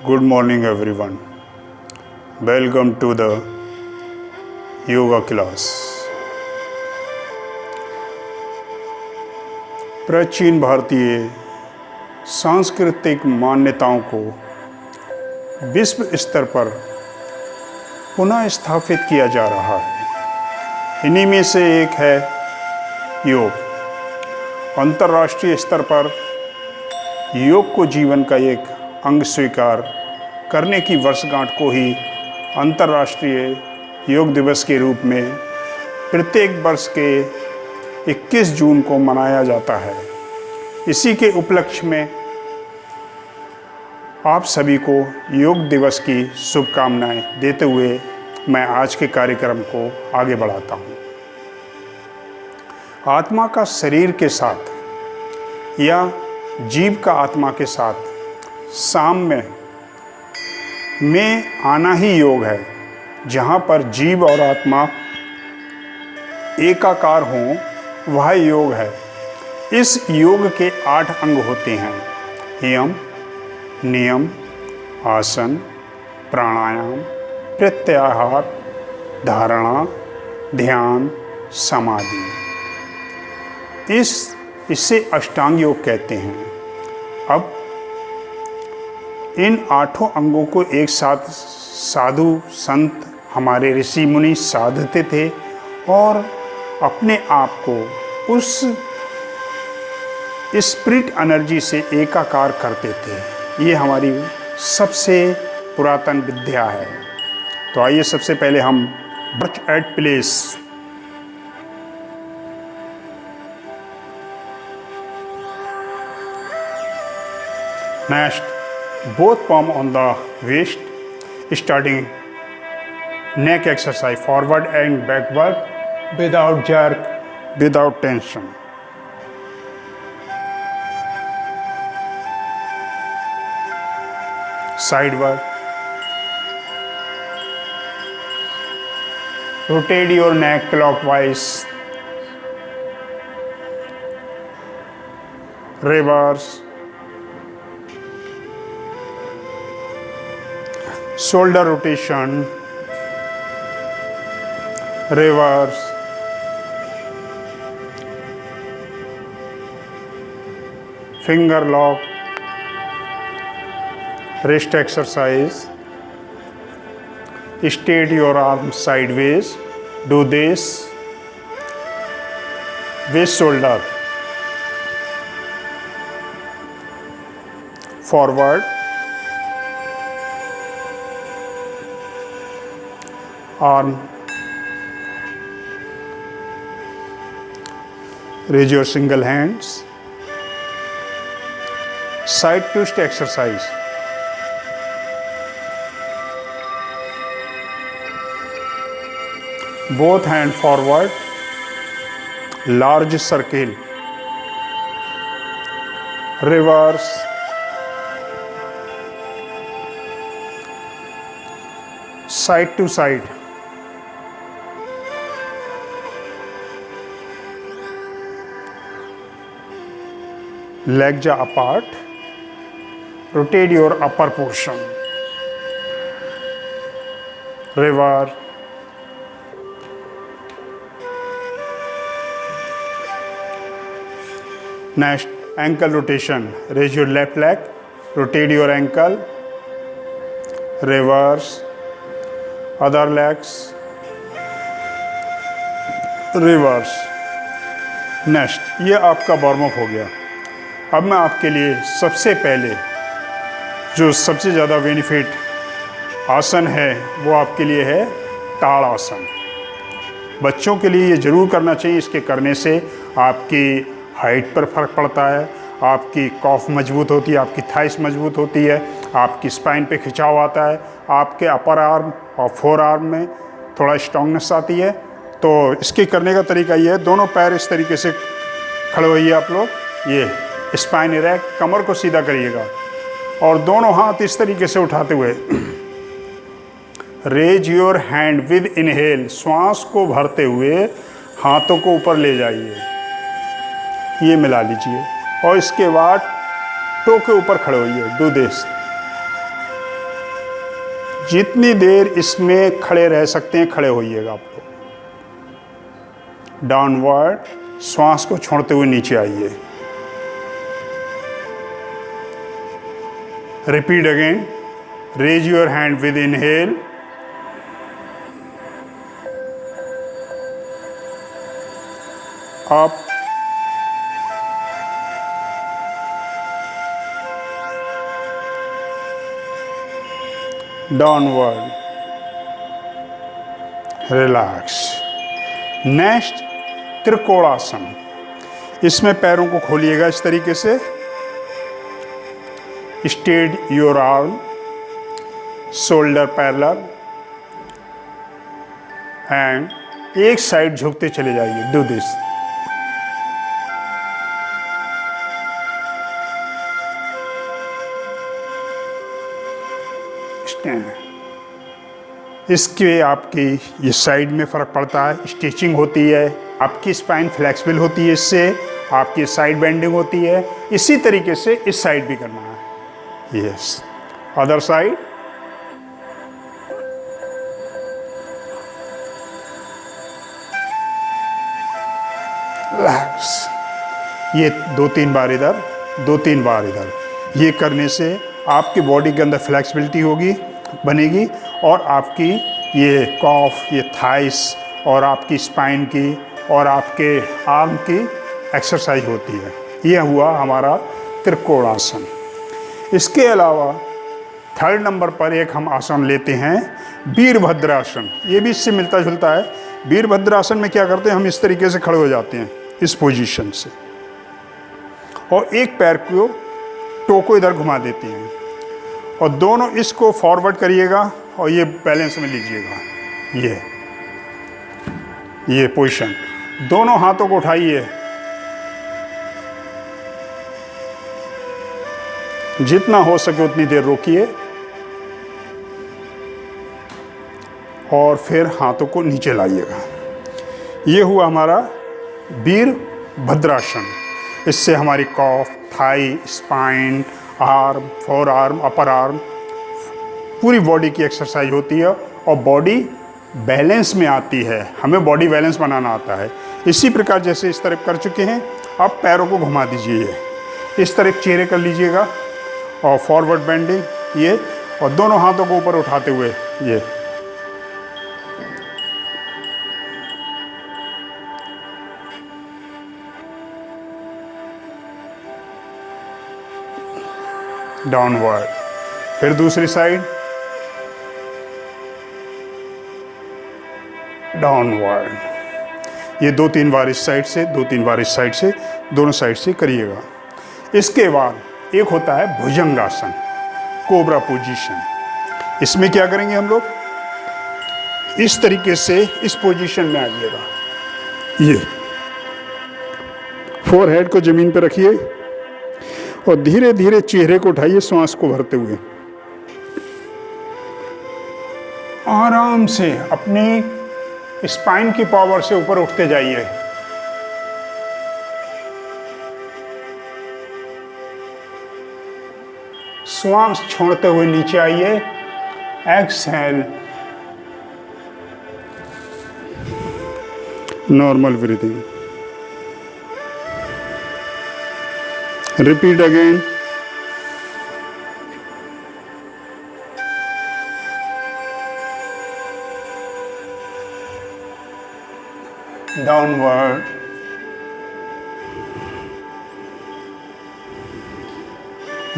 Good morning everyone. Welcome to the yoga class. प्राचीन भारतीय सांस्कृतिक मान्यताओं को विश्व स्तर पर पुनः स्थापित किया जा रहा है। इन्हीं में से एक है योग। अंतर्राष्ट्रीय स्तर पर योग को जीवन का एक अंग स्वीकार करने की वर्षगांठ को ही अंतर्राष्ट्रीय योग दिवस के रूप में प्रत्येक वर्ष के 21 जून को मनाया जाता है। इसी के उपलक्ष्य में आप सभी को योग दिवस की शुभकामनाएं देते हुए मैं आज के कार्यक्रम को आगे बढ़ाता हूं। आत्मा का शरीर के साथ या जीव का आत्मा के साथ साम्य में आना ही योग है। जहाँ पर जीव और आत्मा एकाकार हों वह योग है। इस योग के 8 अंग होते हैं: यम, नियम, आसन, प्राणायाम, प्रत्याहार, धारणा, ध्यान, समाधि। इसे अष्टांग योग कहते हैं। अब इन 8 अंगों को एक साथ साधु संत हमारे ऋषि मुनि साधते थे और अपने आप को उस स्पिरिट एनर्जी से एकाकार करते थे। ये हमारी सबसे पुरातन विद्या है। तो आइए सबसे पहले हम बर्च at place next both palm on the waist, starting neck exercise forward and backward without jerk, without tension. Sideward. Rotate your neck clockwise. Reverse. Shoulder rotation, reverse, finger lock, wrist exercise, straight your arms sideways, do this, waist shoulder, forward, arm, raise your single hands, side twist exercise, both hand forward, large circle, reverse, side to side, legs are apart, rotate your upper portion, reverse, next ankle rotation, raise your left leg, rotate your ankle, reverse, other legs, reverse. Next ये आपका warm up हो गया। अब मैं आपके लिए सबसे पहले जो सबसे ज़्यादा बेनिफिट आसन है वो आपके लिए है ताड़ आसन। बच्चों के लिए ये ज़रूर करना चाहिए। इसके करने से आपकी हाइट पर फर्क पड़ता है, आपकी कॉफ मजबूत होती है, आपकी थाइस मजबूत होती है, आपकी स्पाइन पे खिंचाव आता है, आपके अपर आर्म और फोर आर्म में थोड़ा स्ट्रांगनेस आती है। तो इसके करने का तरीका ये है, दोनों पैर इस तरीके से खड़े होइए आप लोग, ये स्पाइन इरेक्ट, कमर को सीधा करिएगा और दोनों हाथ इस तरीके से उठाते हुए raise your hand with inhale, श्वास को भरते हुए हाथों को ऊपर ले जाइए, ये मिला लीजिए और इसके बाद टो के ऊपर खड़े होइए, डू दिस, जितनी देर इसमें खड़े रह सकते हैं खड़े होइएगा आप लोग। डाउनवर्ड, श्वास को छोड़ते हुए नीचे आइए। Repeat again, raise your hand with inhale, up, downward, relax. Next trikonasana. इसमें पैरों को खोलिएगा इस तरीके से। Straight your arm, shoulder parallel and एक साइड झुकते चले जाइए। Do this. इसके आपकी ये साइड में फ़र्क पड़ता है, स्टिचिंग होती है, आपकी स्पाइन फ्लेक्सिबल होती है, इससे आपकी साइड बेंडिंग होती है। इसी तरीके से इस साइड भी करना है। Yes, other side. रिलैक्स। ये 2-3 बार इधर, 2-3 बार इधर। ये करने से आपकी बॉडी के अंदर फ्लेक्सिबिलिटी होगी, बनेगी, और आपकी ये कॉफ, ये थाइस और आपकी स्पाइन की और आपके आर्म की एक्सरसाइज होती है। यह हुआ हमारा त्रिकोणासन। इसके अलावा 3rd नंबर पर एक हम आसन लेते हैं, वीरभद्रासन। ये भी इससे मिलता जुलता है। वीरभद्रासन में क्या करते हैं, हम इस तरीके से खड़े हो जाते हैं इस पोजीशन से, और एक पैर को टो को इधर घुमा देते हैं, और दोनों इसको फॉरवर्ड करिएगा और ये बैलेंस में लीजिएगा। ये पोजीशन, दोनों हाथों को उठाइए, जितना हो सके उतनी देर रोकिए, और फिर हाथों को नीचे लाइएगा। ये हुआ हमारा वीरभद्रासन। इससे हमारी calf, thigh, spine, arm, forearm, upper arm, पूरी बॉडी की एक्सरसाइज होती है और बॉडी बैलेंस में आती है। हमें बॉडी बैलेंस बनाना आता है। इसी प्रकार जैसे इस तरफ कर चुके हैं, अब पैरों को घुमा दीजिए, इस तरफ चेहरे कर लीजिएगा, और फॉरवर्ड बेंडिंग ये, और दोनों हाथों को ऊपर उठाते हुए ये। डाउनवर्ड। फिर दूसरी साइड, डाउनवर्ड। ये 2-3 बार इस साइड से, 2-3 बार इस साइड से, दोनों साइड से करिएगा। इसके बाद एक होता है भुजंगासन, कोबरा पोजीशन। इसमें क्या करेंगे हम लोग, इस तरीके से इस पोजीशन में आइएगा। ये फोरहेड को जमीन पर रखिए और धीरे धीरे चेहरे को उठाइए, श्वास को भरते हुए आराम से अपनी स्पाइन की पावर से ऊपर उठते जाइए। श्वास छोड़ते हुए नीचे आइए। Exhale, normal breathing. Repeat again. Downward.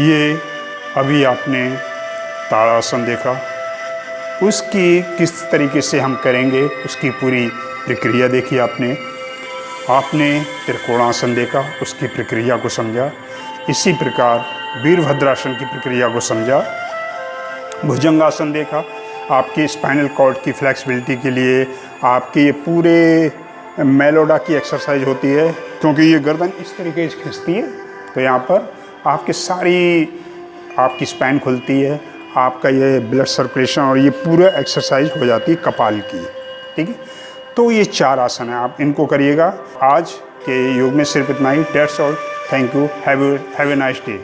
ये अभी आपने ताड़ासन देखा, उसकी किस तरीके से हम करेंगे उसकी पूरी प्रक्रिया देखी आपने। आपने त्रिकोणासन देखा, उसकी प्रक्रिया को समझा। इसी प्रकार वीरभद्रासन की प्रक्रिया को समझा। भुजंगासन देखा, आपकी स्पाइनल कॉर्ड की फ्लेक्सिबिलिटी के लिए आपकी ये पूरे मेलोडा की एक्सरसाइज होती है, क्योंकि ये गर्दन इस तरीके से खिंचती है, तो यहाँ पर आपकी सारी आपकी स्पाइन खुलती है, आपका ये ब्लड सर्कुलेशन और ये पूरा एक्सरसाइज हो जाती है कपाल की। ठीक है, तो ये 4 आसन है, आप इनको करिएगा। आज के योग में सिर्फ इतना ही। That's all. Thank you. Have a nice day.